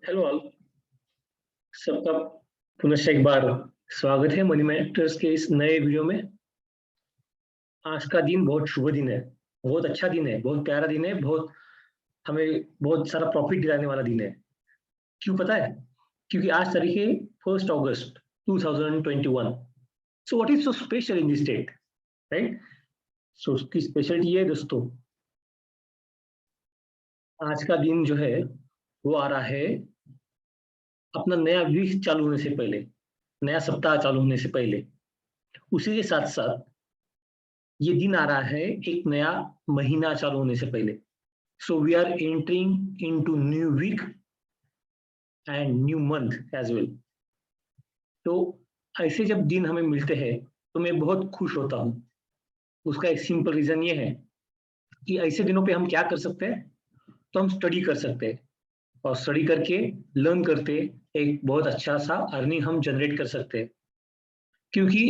Hello all, सबका पुनः एक बार स्वागत है मनी मैटर्स के इस नए वीडियो में। आज का दिन बहुत शुभ दिन है, बहुत अच्छा दिन है, बहुत प्यारा दिन है, बहुत हमें बहुत सारा प्रॉफिट दिलाने वाला दिन है। क्यों पता है? क्योंकि आज तारीख है 1 अगस्त 2021। So what is so special in this date, right? So उसकी स्पेशलिटी ये है दोस्तों, आज का दिन जो है वो आ रहा है अपना नया वीक चालू होने से पहले, नया सप्ताह चालू होने से पहले। उसी के साथ साथ ये दिन आ रहा है एक नया महीना चालू होने से पहले। So we are entering into new week and new month as well. तो ऐसे जब दिन हमें मिलते हैं तो मैं बहुत खुश होता हूँ। उसका एक सिंपल रीजन ये है कि ऐसे दिनों पे हम क्या कर सकते हैं, तो हम स्टडी कर सकते हैं और स्टडी करके लर्न करते एक बहुत अच्छा सा अर्निंग हम जनरेट कर सकते हैं। क्योंकि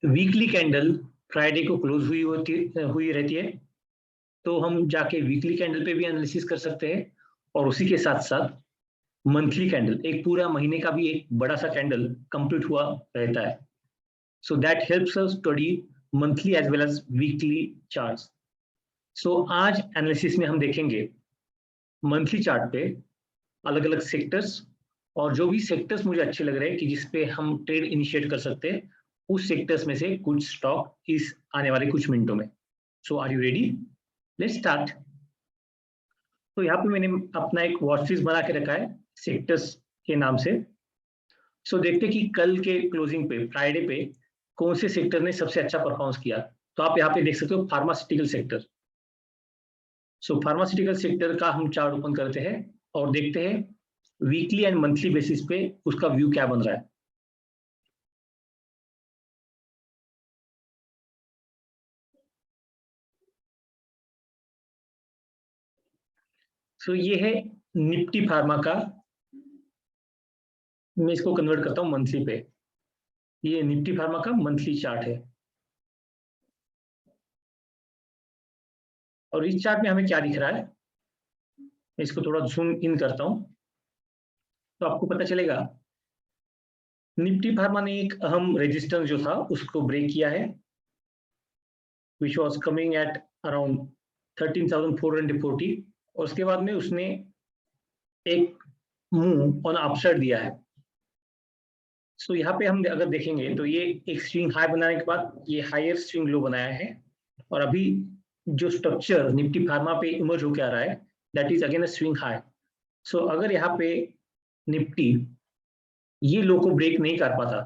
वीकली कैंडल फ्राइडे को क्लोज हुई रहती है, तो हम जाके वीकली कैंडल पे भी एनालिसिस कर सकते हैं और उसी के साथ साथ मंथली कैंडल, एक पूरा महीने का भी एक बड़ा सा कैंडल कंप्लीट हुआ रहता है। So that helps us study monthly as well as weekly charts. So आज एनालिसिस में हम देखेंगे मंथली चार्ट पे अलग अलग सेक्टर्स, और जो भी सेक्टर्स मुझे अच्छे लग रहे हैं कि जिसपे हम ट्रेड इनिशिएट कर सकते हैं, उस सेक्टर्स में से कुछ स्टॉक इस आने वाले कुछ मिनटों में। So are you ready? Let's start. तो यहाँ पे मैंने अपना एक वॉच लिस्ट बना के रखा है सेक्टर्स के नाम से। सो देखते कि कल के क्लोजिंग पे फ्राइडे पे कौन से सेक्टर ने सबसे अच्छा परफॉर्मेंस किया। तो आप यहाँ पे देख सकते हो फार्मास्यूटिकल सेक्टर। सो फार्मास्यूटिकल सेक्टर का हम चार्ट ओपन करते हैं और देखते हैं वीकली एंड मंथली बेसिस पे उसका व्यू क्या बन रहा है। सो ये है निफ्टी फार्मा का, मैं इसको कन्वर्ट करता हूँ मंथली पे। ये निफ्टी फार्मा का मंथली चार्ट है और इस चार्ट में हमें क्या दिख रहा है, मैं इसको थोड़ा जूम इन करता हूँ तो आपको पता चलेगा निफ्टी फार्मा ने एक अहम रेजिस्टेंस जो था उसको ब्रेक किया है, which was coming at around 13,440, और उसके बाद में उसने एक मूव ऑन अपसाइड दिया है। सो यहाँ पे हम अगर देखेंगे तो ये एक स्विंग हाई बनाने के बाद ये हायर स्विंग लो बनाया है, और अभी जो स्ट्रक्चर निफ्टी फार्मा पे इमर्ज होकर आ रहा है that is again a swing high. So अगर यहाँ पे निफ्टी ये लो को ब्रेक नहीं कर पाता,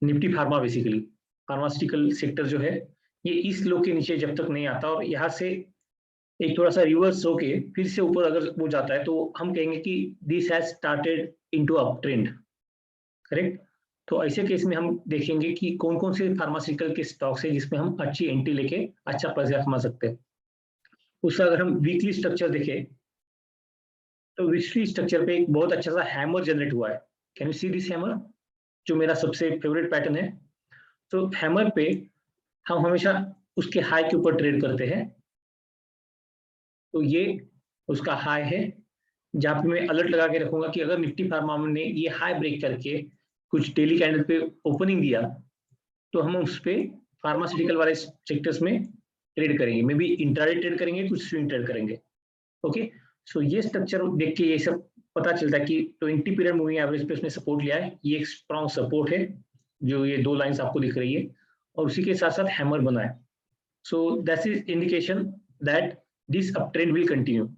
Nifty pharma basically pharmaceutical sector जो है, ये इस लो के नीचे जब तक नहीं आता और यहाँ से एक थोड़ा सा रिवर्स होके फिर से ऊपर अगर वो जाता है, तो हम कहेंगे कि this has started into up trend, correct? तो ऐसे केस में हम देखेंगे कि कौन कौन से फार्मास्यूटिकल के स्टॉक्स है जिसमें हम अच्छी एंट्री लेके अच्छा पैसा कमा सकते हैं। उसका अगर हम वीकली स्ट्रक्चर देखें तो वीकली स्ट्रक्चर पे एक बहुत अच्छा सा हैमर जनरेट हुआ है। Can you see this hammer, जो मेरा सबसे फेवरेट पैटर्न है। तो हैमर पे हम हमेशा उसके हाई के ऊपर ट्रेड करते हैं। तो ये उसका हाई है जहाँ पे मैं अलर्ट लगा के रखूंगा कि अगर निफ्टी फार्मा ने ये हाई ब्रेक करके कुछ डेली कैंडल पे ओपनिंग दिया, तो हम उस पे फार्मास्यूटिकल वाले सेक्टर्स में ट्रेड करेंगे, मे बी इंट्राडे ट्रेड करेंगे, कुछ स्विंग ट्रेड करेंगे। ओके, सो ये स्ट्रक्चर देख के ये सब पता चलता है कि 20 पीरियड मूविंग एवरेज पे उसने सपोर्ट लिया है, ये एक स्ट्रॉन्ग सपोर्ट है जो ये दो लाइंस आपको दिख रही है, और उसी के साथ साथ हैमर बना है। So that is indication that this up trend will continue.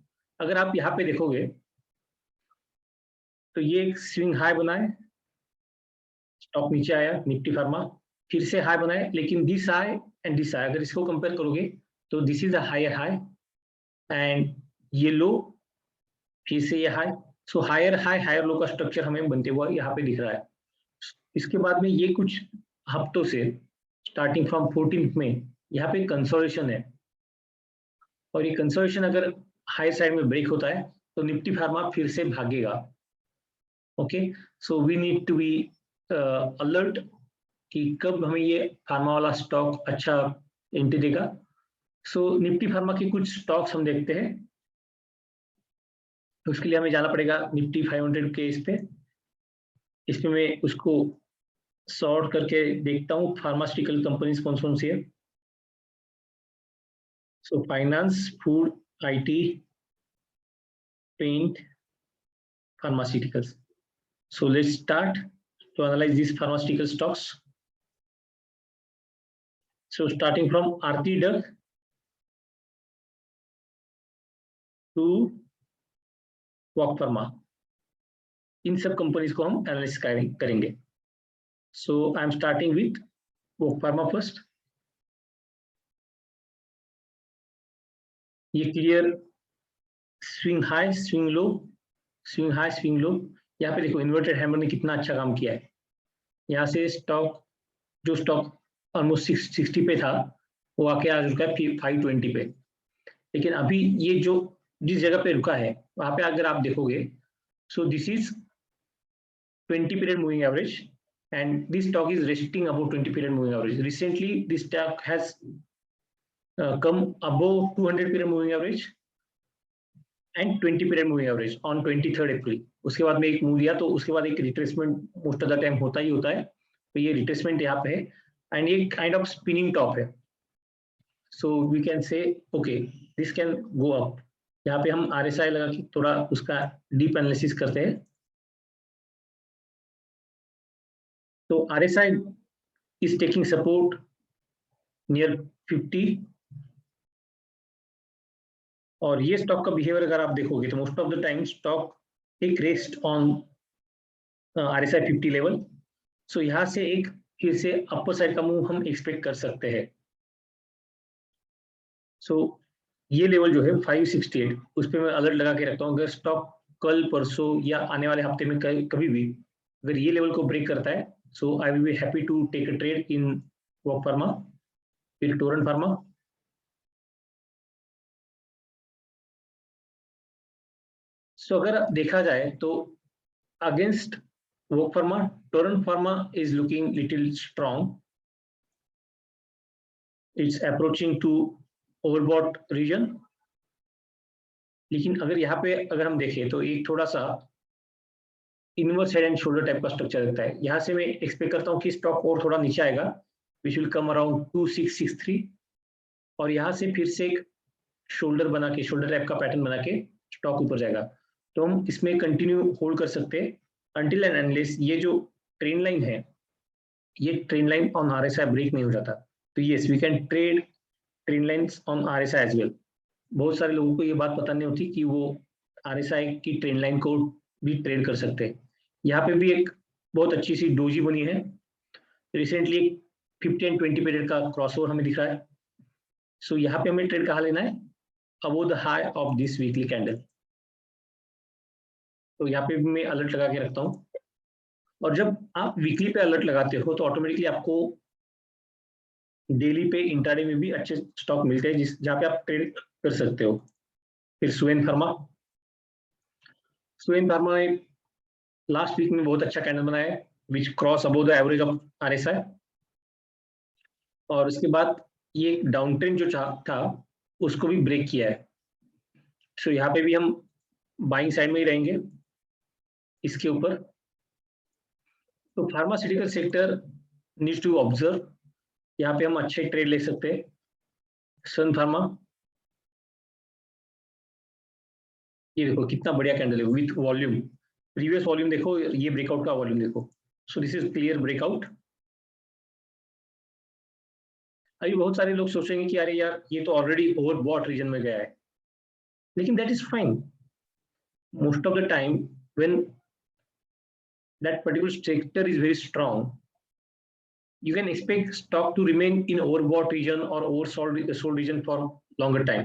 अगर आप यहाँ पे देखोगे तो ये एक स्विंग हाई बना है, स्टॉक नीचे आया निफ्टी फार्मा, फिर से हाई बनाए, लेकिन this high and this high अगर इसको कंपेयर करोगे तो this is a higher high and ये लो, फिर से ये high. So higher high higher low का स्ट्रक्चर हमें बनते हुआ यहाँ पे दिख रहा है। इसके बाद में ये कुछ हफ्तों से स्टार्टिंग फ्रॉम 14 में यहाँ पे कंसोलिडेशन है, और ये कंसोलिडेशन अगर हाई साइड में ब्रेक होता है तो निफ्टी फार्मा फिर से भागेगा। Okay, so we need to be alert कि कब हमें ये फार्मा वाला स्टॉक अच्छा एंट्री देगा। सो निफ्टी फार्मा के कुछ स्टॉक्स हम देखते हैं। तो उसके लिए हमें जाना पड़ेगा निफ्टी 500 के इसमें मैं उसको सॉर्ट करके देखता हूँ फार्मास्यूटिकल कंपनीज कौन कौन सी है। So finance, food, IT, paint, pharmaceuticals. So let's start to analyze these pharmaceutical stocks. So starting from Aarti Drug to Walk Pharma, इन सब कंपनीज को हम एनालिसिस करेंगे। So I am starting with Walk Pharma first. ये clear swing high, swing low, swing high, swing low. यहाँ पे देखो inverted hammer ने कितना अच्छा काम किया है। यहाँ से स्टॉक ऑलमोस्ट 60 पे था, वो आके आ चुका है 520 पे। लेकिन अभी ये जो जिस जगह पे रुका है वहां पे अगर आप देखोगे, सो this is 20 period moving average and this stock is resting above 20 period moving average. Recently this stock has come above 200 period moving average and 20 period moving average on 23rd April. उसके बाद में एक मूव दिया, तो उसके बाद एक retracement most of the time होता ही होता है। तो ये रिट्रेसमेंट यहाँ पे है एंड ये काइंड ऑफ स्पिनिंग टॉप है। So we can say okay this can go up. यहाँ पे हम RSI लगा के थोड़ा उसका डीप एनालिसिस करते हैं। तो RSI is taking support near 50 और ये स्टॉक का बिहेवियर अगर आप देखोगे तो most of the time stock एक रेस्ट ऑन RSI 50 लेवल। सो यहाँ से एक फिर से अपर साइड का मूव हम एक्सपेक्ट कर सकते हैं। सो ये लेवल जो है 568, उस पर मैं अलर्ट लगा के रखता हूँ। अगर स्टॉक कल परसों या आने वाले हफ्ते में कभी भी अगर ये लेवल को ब्रेक करता है, so I will be happy to take a trade in Walk pharma, फिर टोरेंट फार्मा। सो अगर देखा जाए तो against Walk pharma, Torrent pharma is looking little strong, it's approaching to overbought region. लेकिन अगर यहाँ पे अगर हम देखें तो एक थोड़ा सा inverse head and shoulder type का स्ट्रक्चर रहता है। यहाँ से मैं एक्सपेक्ट करता हूँ कि स्टॉक और थोड़ा नीचे आएगा, विच विल कम अराउंड 2663 और यहाँ से फिर से एक शोल्डर बना के, शोल्डर टाइप का पैटर्न बना के स्टॉक ऊपर जाएगा। तो हम इसमें कंटिन्यू होल्ड कर सकते हैं अंटिल एंड अनलेस ये जो ट्रेंड लाइन है, ये trend line on RSI break नहीं हो जाता। तो yes we can trade trend lines on RSI as well. बहुत सारे लोगों को ये बात पता नहीं होती कि वो RSI की ट्रेंड लाइन को भी ट्रेड कर सकते हैं। यहाँ पे भी एक बहुत अच्छी सी डोजी बनी है रिसेंटली, 50 एंड 20 पीरियड का क्रॉसओवर हमें दिख रहा है। सो यहाँ पे हमें ट्रेड कहाँ लेना है, above the high of this weekly candle. तो यहाँ पे भी मैं अलर्ट लगा के रखता हूँ। और जब आप वीकली पे अलर्ट लगाते हो तो ऑटोमेटिकली आपको डेली पे, इंट्राडे में भी अच्छे स्टॉक मिलते हैं जहाँ पे आप ट्रेड कर सकते हो। फिर सुवेन फार्मा ने लास्ट वीक में बहुत अच्छा कैंडल बनाया है विच cross above the average of RSI और उसके बाद ये डाउन ट्रेंड जो था उसको भी ब्रेक किया है। सो यहाँ पे भी हम बाइंग साइड में ही रहेंगे इसके ऊपर। तो pharmaceutical sector needs to observe, यहाँ पे हम अच्छे ट्रेड ले सकते हैं। सन फार्मा, ये देखो कितना बढ़िया कैंडल है विथ वॉल्यूम, प्रीवियस वॉल्यूम देखो, ये ब्रेकआउट का वॉल्यूम देखो। सो दिस इज क्लियर ब्रेकआउट। अभी बहुत सारे लोग सोचेंगे कि अरे यार ये तो ऑलरेडी ओवरबॉट रीजन में गया है, लेकिन that is fine. Most of the time when that particular sector is very strong, you can expect stock to remain in overbought region or oversold region for longer time.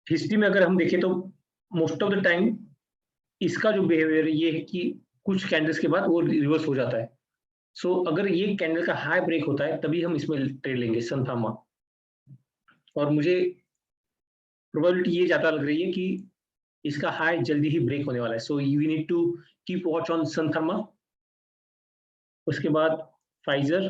History में अगर हम देखें तो most of the time इसका जो behaviour ये है कि कुछ कैंडल्स के बाद वो रिवर्स हो जाता है। सो अगर ये कैंडल का हाई ब्रेक होता है तभी हम इसमें ट्रेड लेंगे सन फार्मा। और मुझे प्रोबेबिलिटी ये ज्यादा लग रही है कि इसका हाई जल्दी ही ब्रेक होने वाला है। So we need to keep watch on Sun Pharma. उसके बाद Pfizer,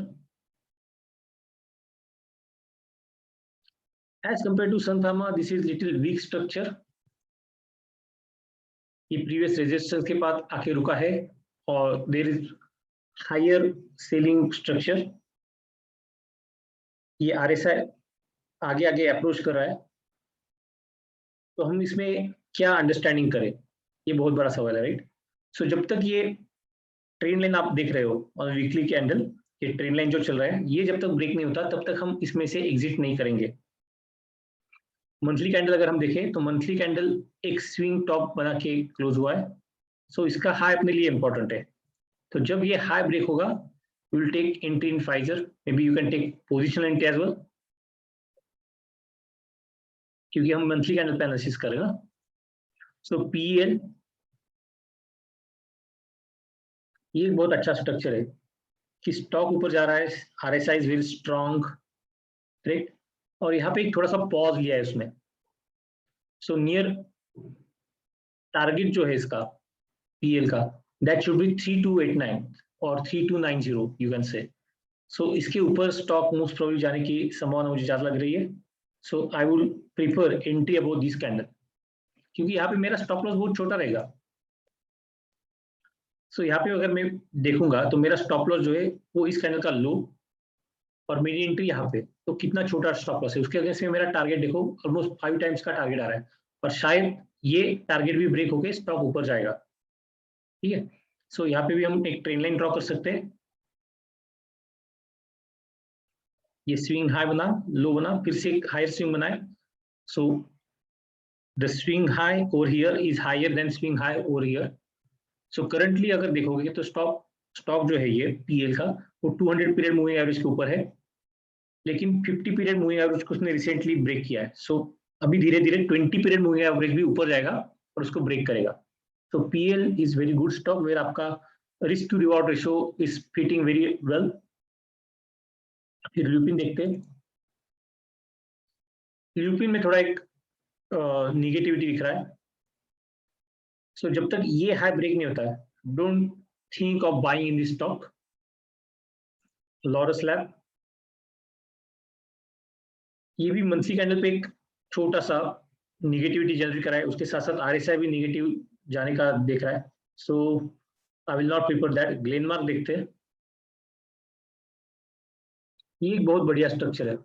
as compared to Sun Pharma, this is little weak structure ये प्रीवियस रेजिस्टेंस के पास आके रुका है और there is higher selling structure. ये RSI आगे आगे अप्रोच कर रहा है, तो हम इसमें क्या अंडरस्टैंडिंग करें, ये बहुत बड़ा सवाल है, राइट। सो जब तक ये ट्रेंड लाइन आप देख रहे हो और वीकली कैंडल, ये ट्रेंड लाइन जो चल रहा है, ये जब तक ब्रेक नहीं होता तब तक हम इसमें से एग्जिट नहीं करेंगे। मंथली कैंडल अगर हम देखें तो मंथली कैंडल एक स्विंग टॉप बना के क्लोज हुआ है, सो इसका हाई अपने लिए इंपॉर्टेंट है। तो जब ये हाई ब्रेक होगा, you will take entry in Pfizer, may be you can take positional entry as well, क्योंकि हम मंथली कैंडल पे एनालिसिस कर रहे हैं ना। सो PEL ये बहुत अच्छा स्ट्रक्चर है कि स्टॉक ऊपर जा रहा है, RSI is very strong, right, और यहाँ पे एक थोड़ा सा पॉज लिया है उसने। सो नियर टारगेट जो है इसका PL का, दैट शुड बी 3289 और 3290 यू कैन से। सो इसके ऊपर स्टॉक मोस्ट प्रोबेबली जाने की संभावना मुझे ज्यादा लग रही है। So I will prefer entry about this candle, क्योंकि यहाँ पे मेरा स्टॉप लॉस बहुत छोटा रहेगा। सो यहाँ पे अगर मैं देखूंगा तो मेरा स्टॉप लॉस जो है वो इस कैंडल का लो और मेरी एंट्री यहाँ पे, तो कितना छोटा स्टॉप लॉस है, उसके अगेंस्ट में मेरा टारगेट देखो ऑलमोस्ट 5 टाइम्स का टारगेट आ रहा है, और शायद ये टारगेट भी ब्रेक होके स्टॉक ऊपर जाएगा, ठीक है। सो यहाँ पे भी हम एक ट्रेंड लाइन ड्रॉ कर सकते हैं। ये स्विंग हाई बना, लो बना, फिर से एक हायर स्विंग बनाए। So the swing high over here is higher than swing high over here. So currently अगर देखोगे तो स्टॉक जो है ये PL का, वो 200 पीरियड मूविंग एवरेज के ऊपर है, लेकिन 50 पीरियड मूविंग एवरेज को उसने रिसेंटली ब्रेक किया है। सो अभी धीरे धीरे 20 पीरियड मूविंग एवरेज भी ऊपर जाएगा और उसको ब्रेक करेगा। तो PL is very good stock where आपका risk to reward ratio is fitting very well. फिर ल्यूपिन देखते हैं। ल्यूपिन में थोड़ा एक निगेटिविटी दिख रहा है। सो जब तक ये हाई ब्रेक नहीं होता है, don't think of buying in this stock. Laurus lab, ये भी मंथली कैंडल पे एक छोटा सा निगेटिविटी जनरेट करा है, उसके साथ साथ RSI भी निगेटिव जाने का देख रहा है। So I will not prefer that. Glenmark देखते हैं। ये एक बहुत बढ़िया स्ट्रक्चर है।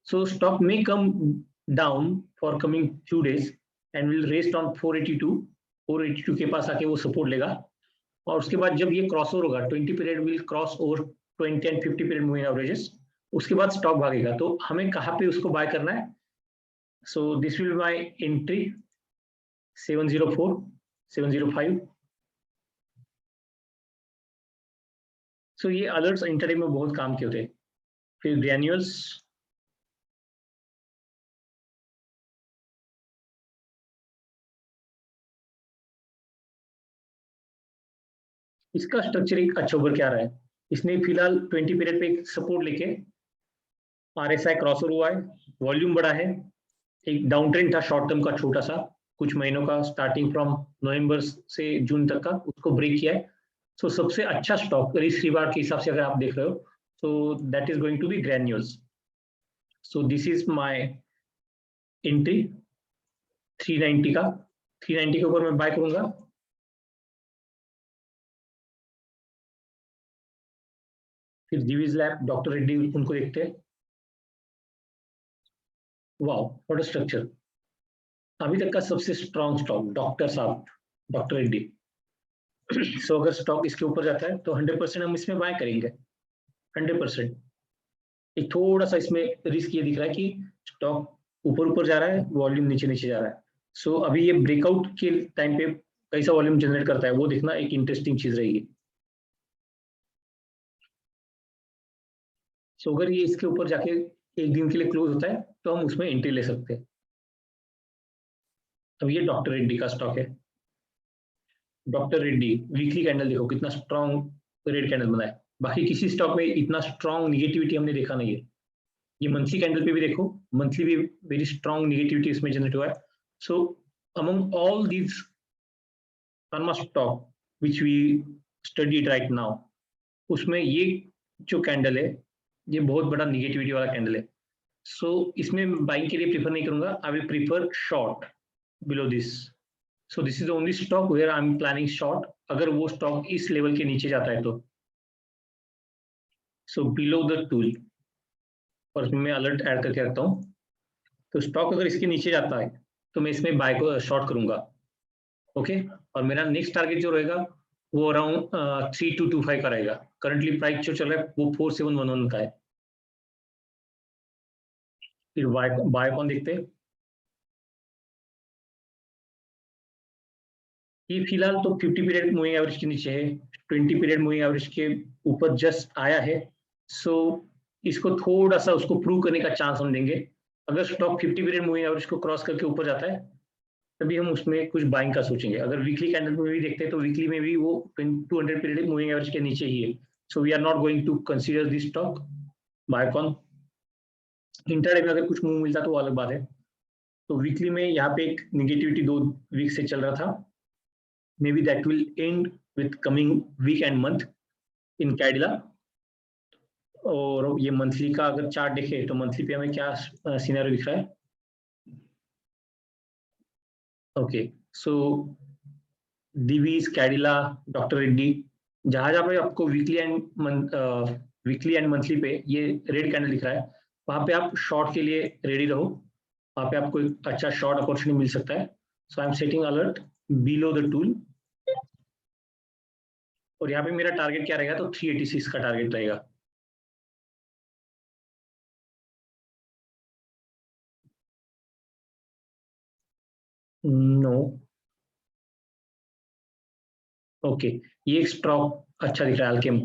सो स्टॉक में come down for coming few days and will rest on 482 के पास आके वो सपोर्ट लेगा, और उसके बाद जब ये क्रॉस ओवर होगा 20 period will cross over 20 and 50 period moving averages, उसके बाद स्टॉक भागेगा। तो हमें कहाँ पे उसको बाय करना है? So this will my entry 704 705। सो ये अलर्ट्स इंटरडे में बहुत काम के होते हैं। फिर ग्रैन्यूल्स, इसका स्ट्रक्चर एक अच्छा उभर के आ रहा है। इसने फिलहाल 20 पीरियड पे एक सपोर्ट लेके RSI क्रॉस ओवर हुआ है, वॉल्यूम बड़ा है, एक डाउन ट्रेंड था शॉर्ट टर्म का छोटा सा कुछ महीनों का, स्टार्टिंग फ्रॉम नवंबर से जून तक का, उसको ब्रेक किया है। सो सबसे अच्छा स्टॉक रिस्क रिवार्ड के हिसाब से अगर आप देख रहे हो, so that is going to be granules. So this is my entry 390 का, 390 के ऊपर मैं बाय करूंगा। फिर दिवीज लैब, डॉक्टर रेड्डी, उनको देखते हैं। वाओ व्हाट अ स्ट्रक्चर, अभी तक का सबसे स्ट्रॉन्ग स्टॉक डॉक्टर साहब, डॉक्टर रेड्डी। सो अगर स्टॉक इसके ऊपर जाता है तो 100% हम इसमें बाय करेंगे, 100%। एक थोड़ा सा इसमें रिस्क ये दिख रहा है कि स्टॉक ऊपर ऊपर जा रहा है, वॉल्यूम नीचे नीचे जा रहा है। सो अभी ये ब्रेकआउट के टाइम पे कैसा वॉल्यूम जनरेट करता है वो देखना एक इंटरेस्टिंग चीज रहेगी। सो अगर ये इसके ऊपर जाके एक दिन के लिए क्लोज होता है तो हम उसमें एंट्री ले सकते हैं। अब ये डॉक्टर रेड्डी का स्टॉक है। डॉक्टर रेड्डी वीकली कैंडल देखो कितना स्ट्रॉन्ग रेड कैंडल बना है, बाकी किसी स्टॉक में इतना स्ट्रॉन्ग निगेटिविटी हमने देखा नहीं है। ये मंथली कैंडल पे भी देखो, मंथली भी वेरी स्ट्रॉन्ग निगेटिविटी इसमें जनरेट हुआ है। So among all these pharma stock which we studied right now, उसमें ये जो कैंडल है ये बहुत बड़ा निगेटिविटी वाला कैंडल है। सो इसमें बाइंग के लिए प्रीफर नहीं करूंगा, I will prefer short below this. So this is only stock where I am planning short, अगर वो स्टॉक इस लेवल के नीचे जाता है तो। सो बिलो द टूल, और इसमें मैं अलर्ट ऐड करके रखता हूँ। तो स्टॉक अगर इसके नीचे जाता है तो मैं इसमें बाय को शॉर्ट करूंगा। ओके, और मेरा नेक्स्ट टारगेट जो रहेगा वो अराउंड 3225 का रहेगा। करंटली प्राइस जो चल रहा है वो 4711 का है। फिर बाय कौन देखते हैं। ये फिलहाल तो 50 पीरियड मूविंग एवरेज के नीचे है, 20 पीरियड मूविंग एवरेज के ऊपर जस्ट आया है। सो इसको थोड़ा सा उसको प्रूव करने का चांस हम देंगे। अगर स्टॉक 50 पीरियड मूविंग एवरेज को क्रॉस करके ऊपर जाता है तभी हम उसमें कुछ बाइंग का सोचेंगे। अगर वीकली कैंडल में भी देखते हैं तो वीकली में भी वो 200 पीरियड मूविंग एवरेज के नीचे ही है। So we are not going to consider this stock buy कॉन। इंटरडे में अगर कुछ मूव मिलता तो वो अलग बात है। तो वीकली में यहाँ पे एक निगेटिविटी 2 वीक से चल रहा था, may be that will end with coming week end month in Cadila. और ये मंथली का अगर चार्ट देखे तो मंथली पे हमें क्या सिनेरियो दिख रहा है। ओके, सो डीवीज, कैडिला, डॉक्टर रेड्डी, जहां जहां पे आपको वीकली एंड मंथली पे ये रेड कैंडल दिख रहा है वहां पे आप शॉर्ट के लिए रेडी रहो। वहां पे आपको एक अच्छा शॉर्ट अपॉर्चुनिटी मिल सकता है। So I am setting alert below the tool, और यहाँ पे मेरा टारगेट क्या रहेगा तो 386 का टारगेट रहेगा। नो, ओके, ये एक स्टॉक अच्छा दिख रहा है अल्केम।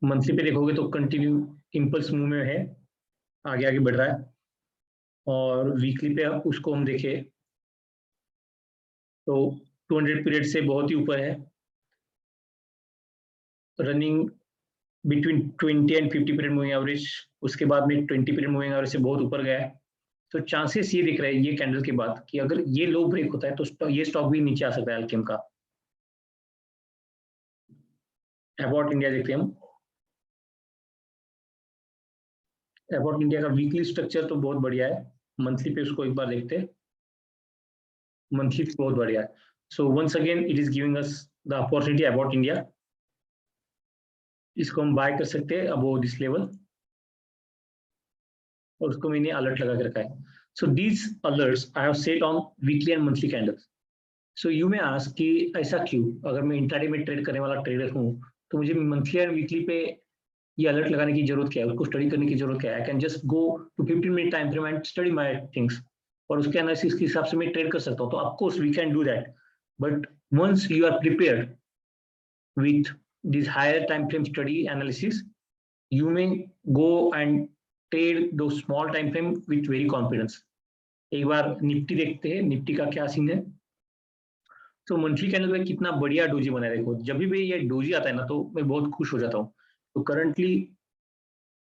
मंथली पे देखोगे तो कंटिन्यू इंपल्स मूव में है, आगे आगे बढ़ रहा है। और वीकली पे उसको हम देखें तो 200 पीरियड से बहुत ही ऊपर है, running between 20 and 50 period moving average. उसके बाद में 20 पीरियड मूविंग एवरेज से बहुत ऊपर गया है। तो चांसेस ये दिख रहे हैं ये कैंडल के बाद कि अगर ये लो ब्रेक होता है तो ये स्टॉक भी नीचे आ सकता है अल्केम का। अबाउट इंडिया देखते हैं हम। अबाउट इंडिया का वीकली स्ट्रक्चर तो बहुत बढ़िया है, मंथली पे उसको एक बार देखते हैं। मंथली बहुत बढ़िया है। So once again it is giving us the opportunity about India. इसको हम बाय कर सकते हैं अबोव दिस लेवल, और उसको मैंने अलर्ट लगा के रखा है। So these alerts I have set on weekly and monthly candles. So you में आस्क कि ऐसा क्यों, अगर मैं इंट्राडे में ट्रेड करने वाला ट्रेडर हूँ तो मुझे मंथली एंड वीकली पे ये अलर्ट लगाने की जरूरत क्या है, उसको स्टडी करने की जरूरत क्या है। I can just go to 15 minute time frame and study my things, और उसके एनालिसिस के हिसाब से मैं ट्रेड कर सकता हूँ। तो of course we can do that, but once you are prepared with this higher time frame study analysis, you may go and trade those small time frame with very confidence। एक बार Nifty देखते हैं, Nifty का क्या scene है। तो monthly candle में कितना बढ़िया डोजी बना है, देखो जब भी ये डोजी आता है ना तो मैं बहुत खुश हो जाता हूँ। तो करंटली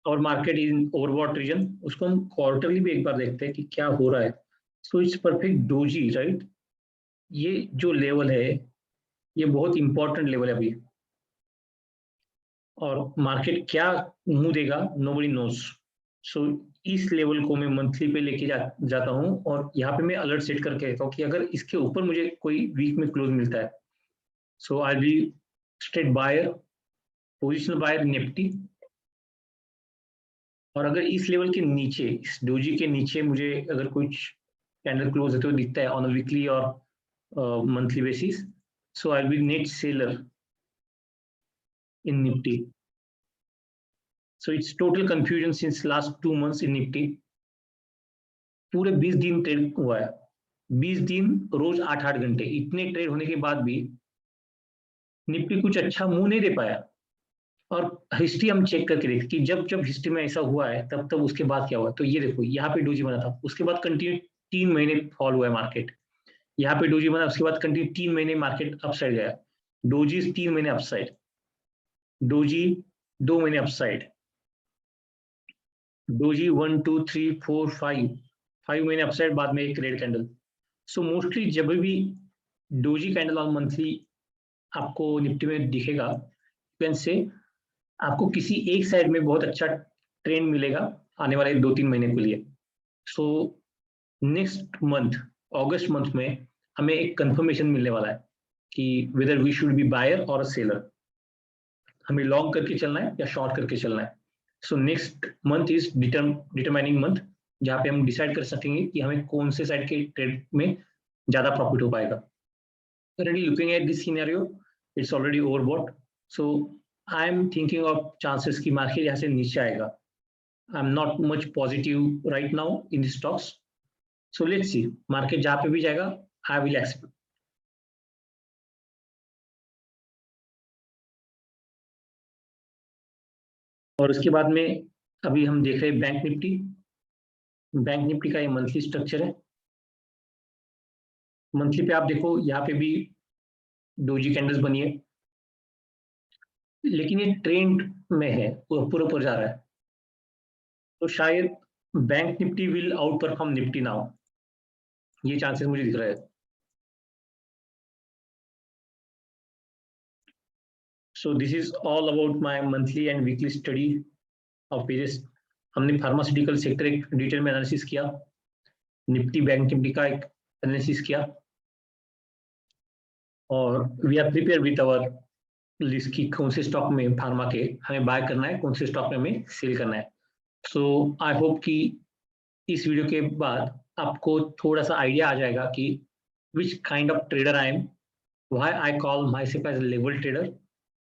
और मार्केट इन ओवरबॉट रीजन, उसको हम क्वार्टरली भी एक बार देखते हैं कि क्या हो रहा है। So it's perfect doji right. ये जो लेवल है ये बहुत इंपॉर्टेंट लेवल है अभी, और मार्केट क्या मुंह देगा नोबडी नोज। सो इस लेवल को मैं मंथली पे लेके जाता हूँ, और यहाँ पे मैं अलर्ट सेट करके रहता हूँ कि अगर इसके ऊपर मुझे कोई वीक में क्लोज मिलता है so I be straight buyer, positional buyer Nifty. और अगर इस लेवल के नीचे, इस डोजी के नीचे मुझे अगर कुछ कैंडल क्लोज होते हुए दिखता है ऑन वीकली और monthly basis, so I be net seller in Nifty. So it's total confusion since last 2 months in Nifty। पूरे 20 दिन ट्रेड हुआ है, 20 दिन रोज 8-8 घंटे, इतने ट्रेड होने के बाद भी निफ्टी कुछ अच्छा मुंह नहीं दे पाया। और हिस्ट्री हम चेक करके देखते कि जब जब हिस्ट्री में ऐसा हुआ है तब तब उसके बाद क्या हुआ। तो ये देखो यहाँ पे डोजी बना था, उसके बाद कंटिन्यू 3 महीने फॉल हुआ है मार्केट। यहाँ पे डोजी बना, उसके बाद कंटिन्यू 3 महीने मार्केट अपसाइड गया। डोजी 3 महीने अपसाइड, डोजी 2 महीने अपसाइड, डोजी 1 2 3 4 5 महीने अपसाइड, बाद में एक रेड कैंडल। सो मोस्टली जब भी डोजी कैंडल और मंथली आपको निफ्टी में दिखेगा से आपको किसी एक साइड में बहुत अच्छा ट्रेंड मिलेगा आने वाले 2-3 महीने के लिए। So next month August month में हमें एक कंफर्मेशन मिलने वाला है कि whether we should be buyer और अ सेलर, हमें लॉन्ग करके चलना है या शॉर्ट करके चलना है। सो next month is determining month, जहाँ पे हम डिसाइड कर सकेंगे कि हमें कौन से साइड के ट्रेड में ज्यादा प्रॉफिट हो पाएगा। Currently looking at this scenario, it's already overbought, so I am thinking of chances कि मार्केट यहाँ से नीचे आएगा। I'm not much positive right now in the stocks, so let's see market जहाँ पे भी जाएगा I will accept। और उसके बाद में अभी हम देख रहे हैं बैंक निफ्टी। बैंक निफ्टी का ये मंथली स्ट्रक्चर है। मंथली पे आप देखो यहाँ पे भी डोजी कैंडल्स बनी है, लेकिन ये ट्रेंड में है, पूरा ऊपर जा रहा है, तो शायद bank Nifty will outperform Nifty now, ये चांसेस मुझे दिख रहा है। So this is all about my monthly and weekly study of various. हमने फार्मास्यूटिकल सेक्टर एक डिटेल में एनालिसिस किया, निफ्टी बैंक निफ्टी का एक एनालिसिस किया, और we are prepare with our list की कौन से स्टॉक में फार्मा के हमें बाय करना है, कौन से स्टॉक में हमें सेल करना है। सो आई होप कि इस वीडियो के बाद आपको थोड़ा सा आइडिया आ जाएगा कि which kind of trader I am, why I call my self as level trader,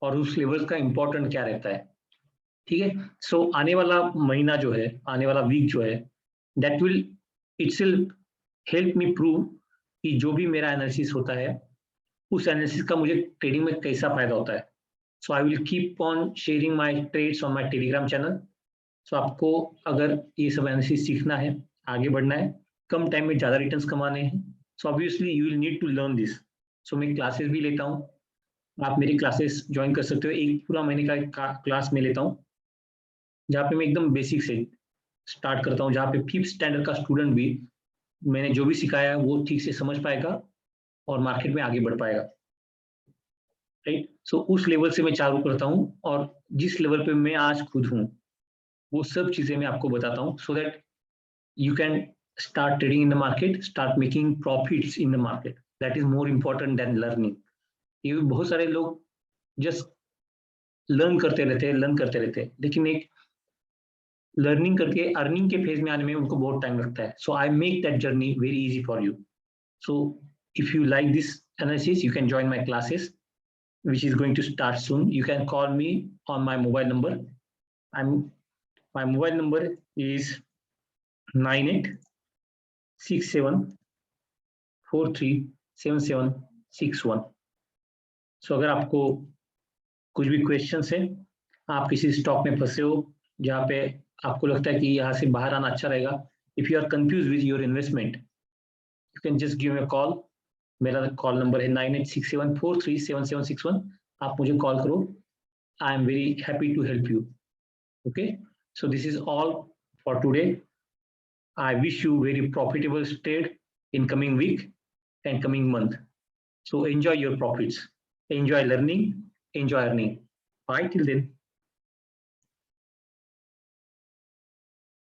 और उस लेवल का इंपॉर्टेंट क्या रहता है। ठीक है, सो आने वाला महीना जो है, आने वाला वीक जो है, that will itself help me prove कि जो भी मेरा एनालिसिस होता है उस एनालिसिस का मुझे ट्रेडिंग में कैसा फायदा होता है। So I will keep on sharing my trades on my Telegram channel. So आपको अगर ये सब एनालिसिस सीखना है, आगे बढ़ना है, कम टाइम में ज़्यादा रिटर्न्स कमाने हैं, so obviously you will need to learn this. So मैं क्लासेस भी लेता हूँ, आप मेरी क्लासेस ज्वाइन कर सकते हो। एक पूरा महीने का एक क्लास में लेता हूँ, जहाँ पे मैं एकदम बेसिक से स्टार्ट करता हूँ, जहाँ पे 5th स्टैंडर्ड का स्टूडेंट भी मैंने जो भी सिखाया है वो ठीक से समझ पाएगा और मार्केट में आगे बढ़ पाएगा। राइट, सो उस लेवल से मैं चालू करता हूँ, और जिस लेवल पे मैं आज खुद हूँ वो सब चीजें मैं आपको बताता हूँ, so that you can start trading in the market, start making profits in the market. That is more important than learning. ये बहुत सारे लोग just लर्न करते रहते हैं, लेकिन एक लर्निंग करके अर्निंग के फेज में आने में उनको बहुत टाइम लगता है। So I make that journey very easy for you. So if you like this analysis, you can join my classes, which is going to start soon. You can call me on my mobile number. My mobile number is 9867437761। सो अगर आपको कुछ भी questions है, आप किसी stock में फंसे हो जहाँ पे आपको लगता है कि यहाँ से बाहर आना अच्छा रहेगा, if you are confuse with your investment, you can just give me a call. मेरा कॉल नंबर है 9867437761। आप मुझे कॉल करो, I am very happy to help you. Okay, so this is all for today. I wish you very profitable trade in coming week and coming month. So enjoy your profits, enjoy learning, enjoy earning. Bye till then.